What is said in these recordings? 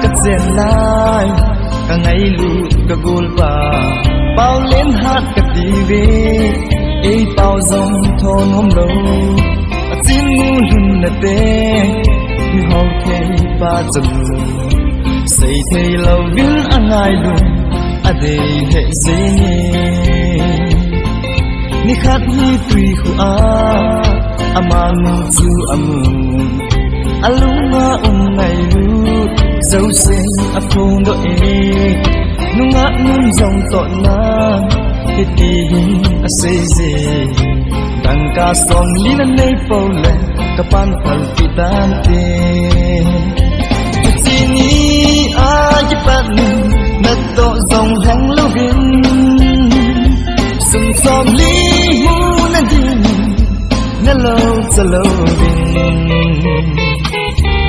cái diện lai cả ngày lũ cả gôn bà bao lên hát cái tv ấy bao dòng thôn hôm đâu xin ngu lùn là tê như hậu thế ba dầm xây thầy lâu biến ăn ai luôn à đây hệ dễ ni khát hi tùy khu amanu chu amun alunga ngày lu dấu sen apung do nunga nun dòng tọt na hiti aseze đằng ca song lina nei pole kapan phal pitan te sini ajipan nat to dòng hang lovin sum som li mu na din na lo sa lovin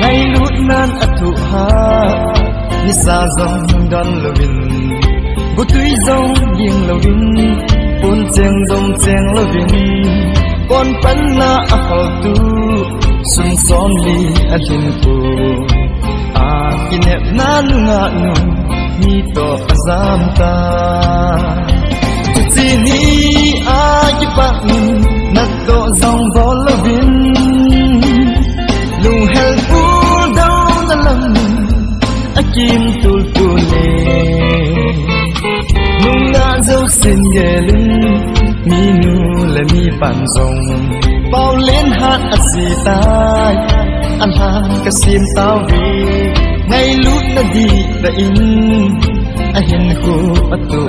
ngày lút nan athu ha ni sa dòng don lovin bu tui dòng yeng lovin pun cheng lovin con pan na afal tu sum som li adin pu a kinep na nga nu ni to azam ta sini ajipa na to dòng vol lovin lung hel pu down na lam akim tul tule nung na dấu xin yelin mi nu là mi pan dòng bao lên hát asi tai an ha kasim tao vi ngày lút na di da in a hin khu atu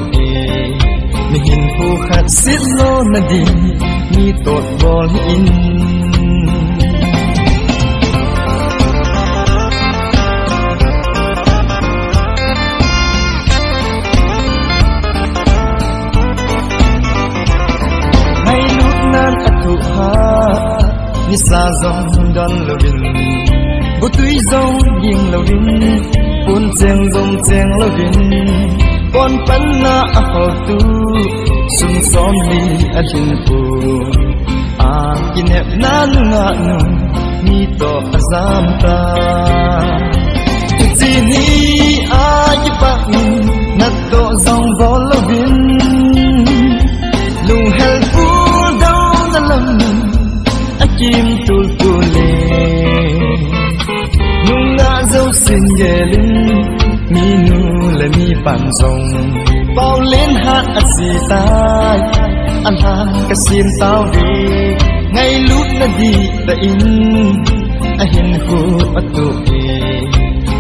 mi hin khu khat sit lo na di mi tot bol in ni sa dòng don lovin bu tui dòng yeng lovin pun cheng lovin con pan na a ho tu sum som li a hin pu a kinep na nga nu ni to azam ta chi ni a ji pa na to dòng vol lovin lung hel pu down na lam akim tul tule nung na dấu xin yelin mi nu là mi pan dòng bao lên hát asi tai an ha kasim tao vi ngày lút na di da in a hin khu atu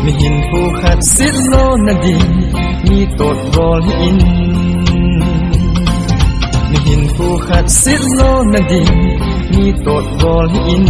mi hin khu khat sit lo na di mi tot bol in mi hin khu khat sit lo na di mi tot bol in